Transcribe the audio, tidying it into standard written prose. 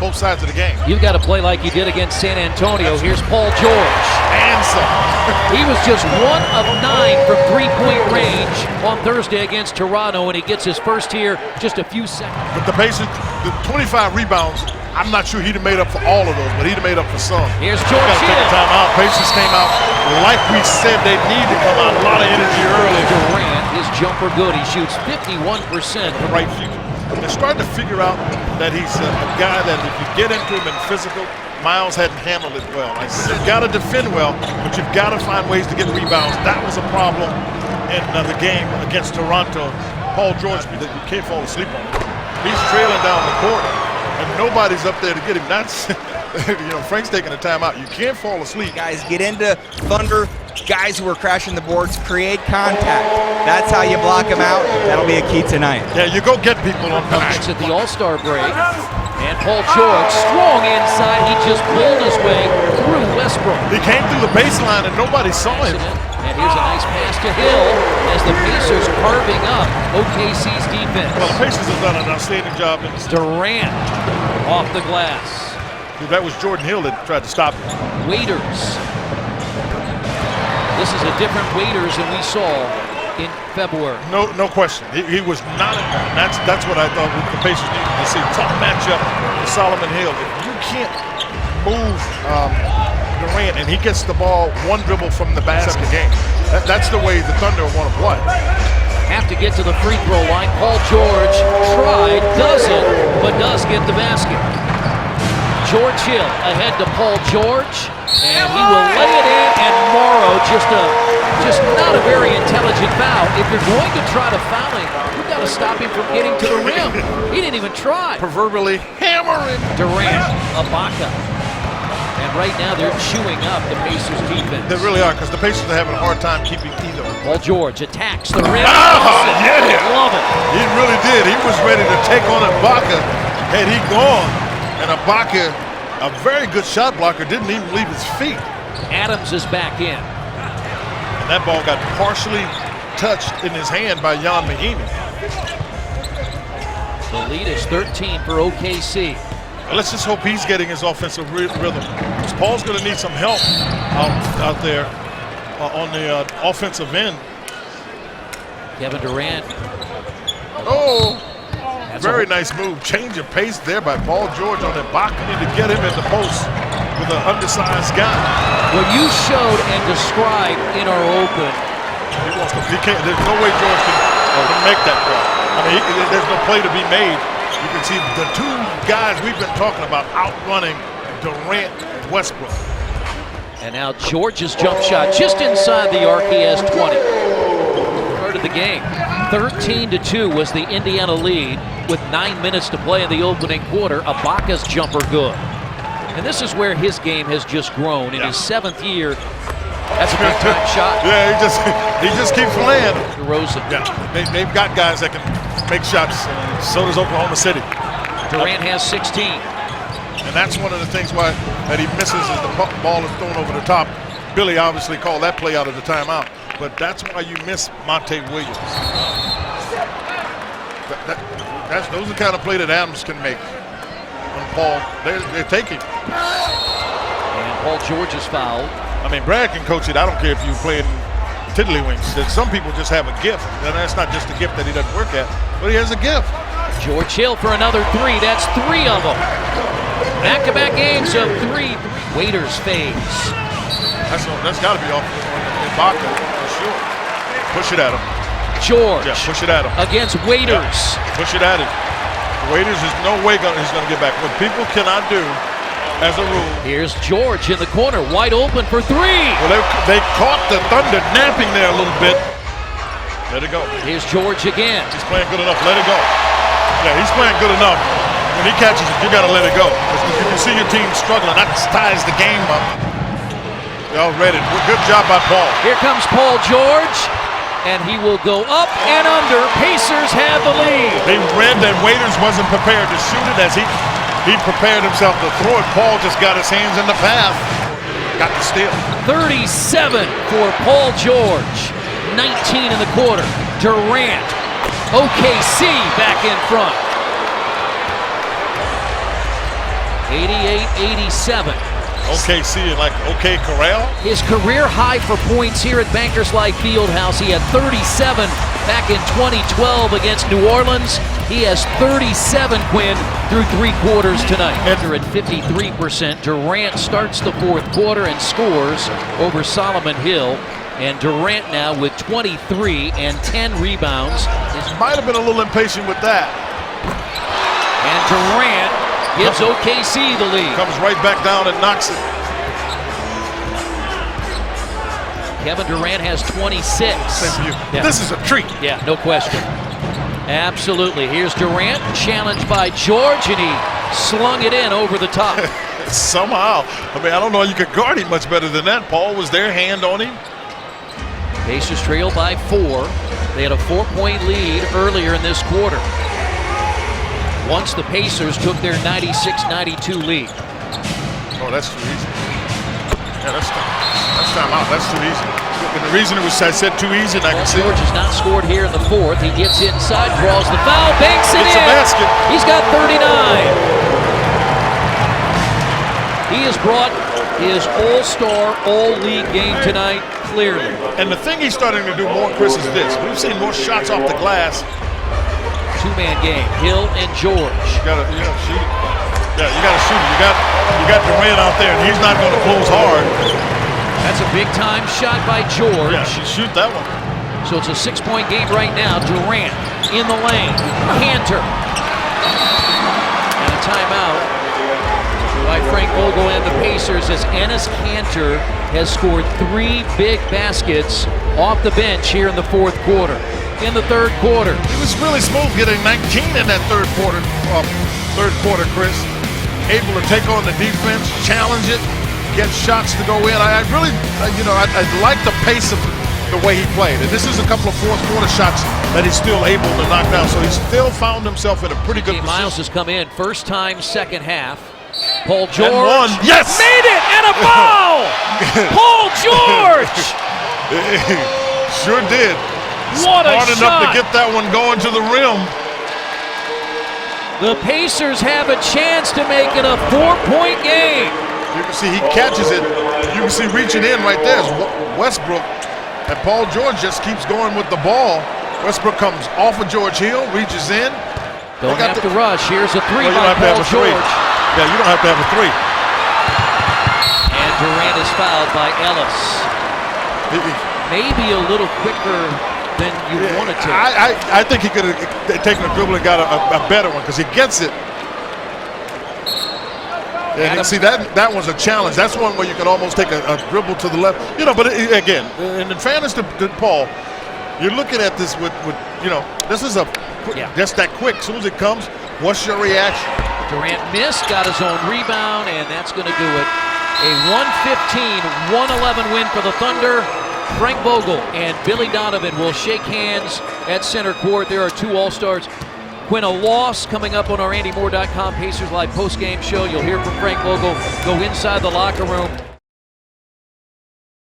both sides of the game. You've got to play like you did against San Antonio. Here's Paul George. And some. He was just 1 of 9 from three-point range on Thursday against Toronto, and he gets his first here just a few seconds. But the Pacers, the 25 rebounds, I'm not sure he'd have made up for all of those, but he'd have made up for some. Here's George Got to take a time out. Pacers came out like we said they need to come out. A lot of energy early. Durant, his jumper good. He shoots 51%. The right future. They're starting to figure out that he's a guy that if you get into him in physical, Miles hadn't handled it well. I said, you've got to defend well, but you've got to find ways to get rebounds. That was a problem in the game against Toronto. Paul George, you can't fall asleep on him. He's trailing down the court, and nobody's up there to get him. That's, Frank's taking a timeout. You can't fall asleep. Guys, get into Thunder. Guys who are crashing the boards, create contact. That's how you block them out. That'll be a key tonight. Yeah, you go get people on Comes at the All-Star break. And Paul George, strong inside. He just pulled his way through Westbrook. He came through the baseline and nobody saw him. And here's a nice pass to Hill as the Pacers carving up OKC's defense. Well, the Pacers have done an outstanding job. Durant off the glass. That was Jordan Hill that tried to stop him. Waiters. This is a different Waiters than we saw in February. No question. He was not at home. That's what I thought the Pacers needed to see. Tough matchup with Solomon Hill. If you can't move Durant and he gets the ball one dribble from the basket game, that's the way the Thunder want to play. Have to get to the free throw line. Paul George tried, doesn't, but does get the basket. George Hill ahead to Paul George, and he will lay it in, and Morrow just not a very intelligent foul. If you're going to try to foul him, you've got to stop him from getting to the rim. He didn't even try. Proverbially hammering. Durant, Ibaka. And right now they're chewing up the Pacers defense. They really are, because the Pacers are having a hard time keeping either. Paul George attacks the rim. Yeah. Love it. He really did. He was ready to take on Ibaka had he gone. And Ibaka, a very good shot blocker, didn't even leave his feet. Adams is back in. And that ball got partially touched in his hand by Jan Mahinmi. The lead is 13 for OKC. Let's just hope he's getting his offensive rhythm. Because Paul's going to need some help out there on the offensive end. Kevin Durant. Oh! Very nice move. Change of pace there by Paul George on Ibaka to get him in the post with an undersized guy. What you showed and described in our open. There's no way George can make that play. I mean, there's no play to be made. You can see the two guys we've been talking about outrunning Durant and Westbrook. And now George's jump shot just inside the arc. He has 20. Started the game. 13-2 was the Indiana lead with 9 minutes to play in the opening quarter. Ibaka's jumper good. And this is where his game has just grown. In his 7th year, that's a big-time shot. Yeah, he just keeps laying. DeRozan. Yeah, they've got guys that can make shots. So does Oklahoma City. Durant has 16. And that's one of the things that he misses as the ball is thrown over the top. Billy obviously called that play out of the timeout. But that's why you miss Monte Williams. Those are the kind of play that Adams can make. And Paul, they take him. And Paul George is fouled. I mean, Brad can coach it. I don't care if you're playing tiddlywinks. Some people just have a gift. And that's not just a gift that he doesn't work at, but he has a gift. George Hill for another 3. That's 3 of them. Back-to-back games of 3. Waiters fades. That's got to be off Ibaka for sure. Push it at him. George. Yeah, push it at him. Against Waiters. Yeah, push it at him. Waiters is no way he's going to get back. What people cannot do, as a rule. Here's George in the corner, wide open for 3. Well, they caught the Thunder napping there a little bit. Let it go. Here's George again. He's playing good enough. Let it go. Yeah, he's playing good enough. When he catches it, you got to let it go. Because if you see your team struggling, that ties the game up. Y'all read it. Good job by Paul. Here comes Paul George, and he will go up and under. Pacers have the lead. They read that Waiters wasn't prepared to shoot it as he prepared himself to throw it. Paul just got his hands in the path. Got the steal. 37 for Paul George. 19 in the quarter. Durant. OKC back in front. 88-87. OKC and like OK Corral. His career high for points here at Bankers Life Fieldhouse. He had 37 back in 2012 against New Orleans. He has 37, Quinn, through 3 quarters tonight. After at 53%, Durant starts the 4th quarter and scores over Solomon Hill. And Durant now with 23 and 10 rebounds. Might have been a little impatient with that. And Durant gives OKC the lead. Comes right back down and knocks it. Kevin Durant has 26. Same for you. Yeah. This is a treat. Yeah, no question. Absolutely. Here's Durant, challenged by George, and he slung it in over the top. Somehow. I mean, I don't know you could guard him much better than that. Paul was there, hand on him. Pacers trail by 4. They had a 4-point lead earlier in this quarter. Once the Pacers took their 96-92 lead. Oh, that's too easy. Yeah, that's time out. That's too easy. And the reason it was, I said too easy, and I can see George has not scored here in the 4th. He gets inside, draws the foul, banks it it's in. a basket. He's got 39. He has brought his all-star, all-league game tonight clearly. And the thing he's starting to do more, Chris, is this. We've seen more shots off the glass. 2-man game, Hill and George. You gotta shoot it. Yeah, you gotta shoot it. You got Durant out there, and he's not gonna close hard. That's a big-time shot by George. Yeah, shoot that one. So it's a 6-point game right now. Durant in the lane. Cantor. And a timeout by Frank Vogel and the Pacers as Enes Kanter has scored 3 big baskets off the bench here in the 4th quarter. In the 3rd quarter. He was really smooth getting 19 in that 3rd quarter, Chris. Able to take on the defense, challenge it, get shots to go in. I really, I like the pace of the way he played. And this is a couple of 4th quarter shots that he's still able to knock down. So he's still found himself in a pretty good position. Miles has come in, first time, second half. Paul George. And one. Yes! Made it! And a foul! Paul George! Sure did. What a Smart enough shot. to get that one going to the rim. The Pacers have a chance to make it a 4-point game. You can see he catches it. You can see reaching in right there is Westbrook. And Paul George just keeps going with the ball. Westbrook comes off of George Hill, reaches in. Don't have to rush. Here's a 3 Well, you by don't have to have Paul a 3. George. Yeah, you don't have to have a 3. And Durant is fouled by Ellis. Maybe a little quicker than you wanted to. I think he could have taken a dribble and got a better one because he gets it. And see, that one's a challenge. That's one where you can almost take a dribble to the left. But again, and in fairness to Paul, you're looking at this with this is just that quick. As soon as it comes, what's your reaction? Durant missed, got his own rebound, and that's going to do it. A 115-111 win for the Thunder. Frank Vogel and Billy Donovan will shake hands at center court. There are 2 All-Stars. Quinn, a loss coming up on our AndyMoore.com Pacers Live postgame show. You'll hear from Frank Vogel, go inside the locker room.